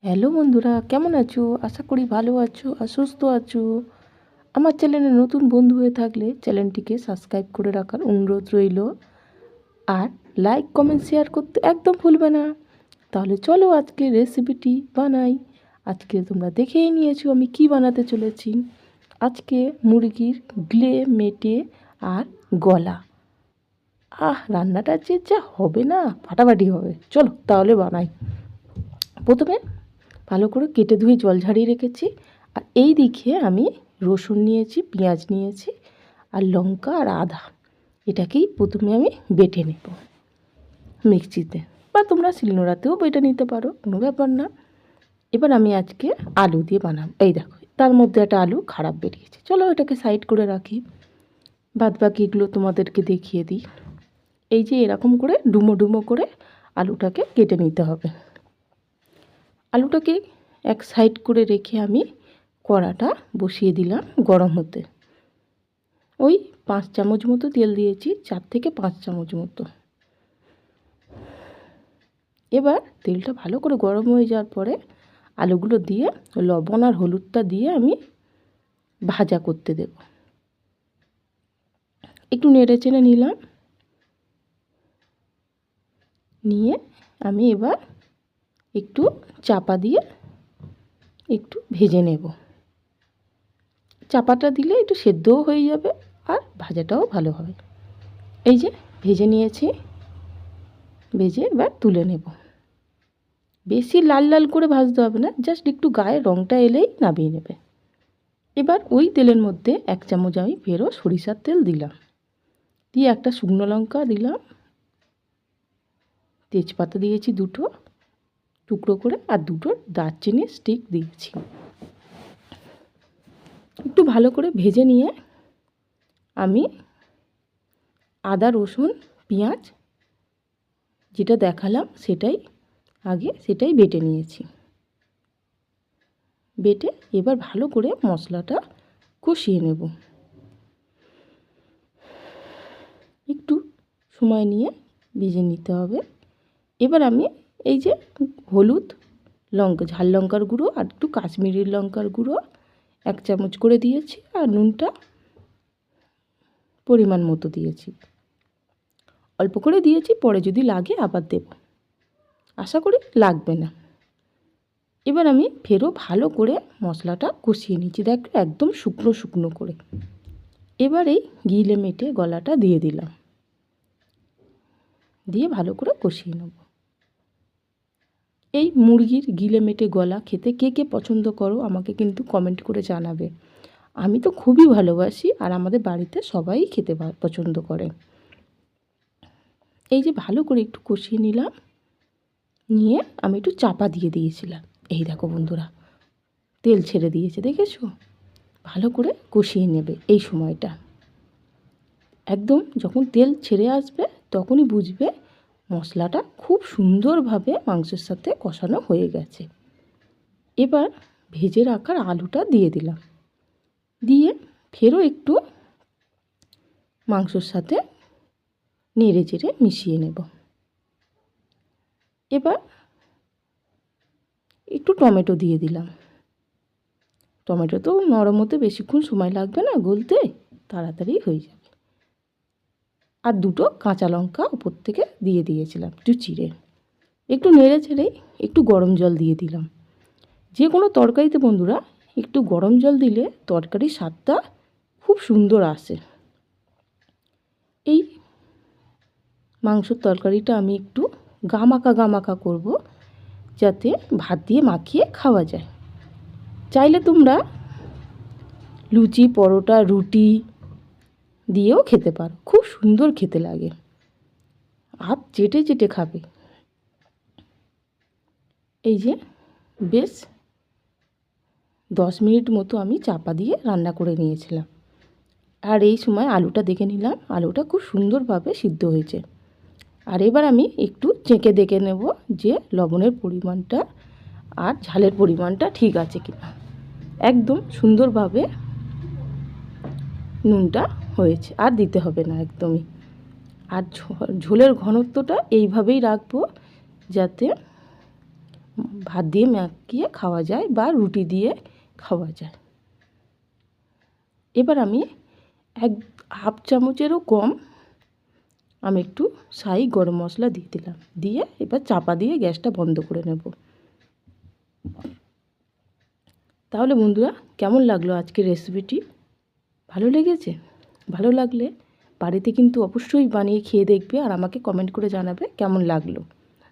Hello বন্ধুরা, কেমন আছো? আশা করি ভালো আছো আর সুস্থ আছো। আমার চ্যানেলে নতুন বন্ধু হয়ে থাকলে চ্যানেলটিকে সাবস্ক্রাইব করে রাখার অনুরোধ রইল। আর লাইক কমেন্ট শেয়ার করতে একদম ভুলবে না। তাহলে চলো আজকে রেসিপিটি বানাই। আজকে তোমরা দেখেই নিয়েছো আমি কি বানাতে চলেছি। আজকে মুরগির গ্লে মেটে আর গলা। রান্নাটা যে যা হবে না, ফাটাফাটি হবে। চলো তাহলে বানাই। প্রথমে ভালো করে কেটে ধুয়ে জল ঝাড়িয়ে রেখেছি। আর এই দিকে আমি রসুন নিয়েছি, পেঁয়াজ নিয়েছি আর লঙ্কা আর আদা। এটাকেই প্রথমে আমি বেটে নেব মিক্সিতে, বা তোমরা শিলনোড়াতেও বেটে নিতে পারো, কোনো ব্যাপার না। এবার আমি আজকে আলু দিয়ে বানাবো। এই দেখো, তার মধ্যে একটা আলু খারাপ বেরিয়েছে। চলো এটাকে সাইড করে রাখি। বাদ বাকিগুলো তোমাদেরকে দেখিয়ে দিই। এই যে এরকম করে ডুমো ডুমো করে আলুটাকে কেটে নিতে হবে। আলুটাকে এক সাইড করে রেখে আমি কড়াটা বসিয়ে দিলাম গরম হতে। ওই 5 চামচ মতো তেল দিয়েছি, 4 থেকে 5 চামচ মতো। এবার তেলটা ভালো করে গরম হয়ে যাওয়ার পরে আলুগুলো দিয়ে লবণ আর হলুদটা দিয়ে আমি ভাজা করতে দেব। একটু নেড়ে চেড়ে নিলাম। নিয়ে আমি এবার একটু চাপা দিয়ে একটু ভেজে নেব। চাপাটা দিলে একটু সেদ্ধও হয়ে যাবে আর ভাজাটাও ভালো হবে। এই যে ভেজে নিয়েছি, ভেজে এবার তুলে নেব। বেশি লাল লাল করে ভাজতে হবে না, জাস্ট একটু গায়ে রঙটা এলেই নামিয়ে নেবে। এবার ওই তেলের মধ্যে 1 চামচ আমি ফেরও সরিষার তেল দিলাম। দিয়ে একটা শুকনো লঙ্কা দিলাম, তেজপাতা দিয়েছি 2টো টুকরো করে, আর 2টো দারচিনি স্টিক দিয়েছি। একটু ভালো করে ভেজে নিয়ে আমি আদা রসুন পেঁয়াজ যেটা দেখালাম সেটাই বেটে নিয়েছি। বেটে এবার ভালো করে মশলাটা কষিয়ে নেব। একটু সময় নিয়ে ভেজে নিতে হবে। এবার আমি এই যে হলুদ, লঙ্কা, ঝাল লঙ্কার গুঁড়ো আর একটু কাশ্মীরি লঙ্কার গুঁড়ো 1 চামচ করে দিয়েছি, আর নুনটা পরিমাণ মতো দিয়েছি। অল্প করে দিয়েছি, পরে যদি লাগে আবার দেব, আশা করি লাগবে না। এবার আমি ফেরও ভালো করে মশলাটা কষিয়ে নিচ্ছি, দেখ একদম শুকনো শুকনো করে। এবার এই গিলে মেটে গলাটা দিয়ে দিলাম, দিয়ে ভালো করে কষিয়ে নেব। এই মুরগির গিলে মেটে গলা খেতে কে কে পছন্দ করো আমাকে কিন্তু কমেন্ট করে জানাবে। আমি তো খুবই ভালোবাসি, আর আমাদের বাড়িতে সবাই খেতে পছন্দ করে। এই যে ভালো করে একটু কষিয়ে নিলাম, নিয়ে আমি একটু চাপা দিয়ে দিয়েছিলাম। এই দেখো বন্ধুরা, তেল ছেড়ে দিয়েছে, দেখেছো? ভালো করে কষিয়ে নেবে। এই সময়টা একদম যখন তেল ছেড়ে আসবে তখনই বুঝবে মশলাটা খুব সুন্দরভাবে মাংসের সাথে কষানো হয়ে গেছে। এবার ভেজে রাখার আলুটা দিয়ে দিলাম, দিয়ে ফেরও একটু মাংসর সাথে নেড়ে চেড়ে মিশিয়ে নেব। এবার একটু টমেটো দিয়ে দিলাম। টমেটো তো নরম হতে বেশিক্ষণ সময় লাগবে না, গলতে তাড়াতাড়ি হয়ে যাবে। আর 2টো কাঁচা লঙ্কা উপর থেকে দিয়ে দিয়েছিলাম একটু চিড়ে। একটু নেড়ে ছেড়ে একটু গরম জল দিয়ে দিলাম। যে কোনো তরকারিতে বন্ধুরা একটু গরম জল দিলে তরকারির স্বাদটা খুব সুন্দর আসে। এই মাংসর তরকারিটা আমি একটু গামাখা করব, যাতে ভাত দিয়ে মাখিয়ে খাওয়া যায়। চাইলে তোমরা লুচি, পরোটা, রুটি দিয়েও খেতে পারো, খুব সুন্দর খেতে লাগে, হাত চেটে চেটে খাবে। এই যে বেশ 10 মিনিট মতো আমি চাপা দিয়ে রান্না করে নিয়েছিলাম। আর এই সময় আলুটা দেখে নিলাম, আলুটা খুব সুন্দরভাবে সিদ্ধ হয়েছে। আর এবার আমি একটু চেখে দেখে নেব যে লবণের পরিমাণটা আর ঝালের পরিমাণটা ঠিক আছে কিনা। একদম সুন্দরভাবে নুনটা হয়েছে, আর দিতে হবে না একদমই। আর ঝোলের ঘনত্বটা এইভাবেই রাখবো, যাতে ভাত দিয়ে মাখিয়ে খাওয়া যায় বা রুটি দিয়ে খাওয়া যায়। এবার আমি হাফ চামচেরও কম আমি একটু শাহি গরম মশলা দিয়ে দিলাম, দিয়ে এবার চাপা দিয়ে গ্যাসটা বন্ধ করে নেব। তাহলে বন্ধুরা, কেমন লাগলো আজকের রেসিপিটি? ভালো লেগেছে? ভালো লাগলে বাড়িতে কিন্তু অবশ্যই বানিয়ে খেয়ে দেখবে আর আমাকে কমেন্ট করে জানাবে কেমন লাগলো।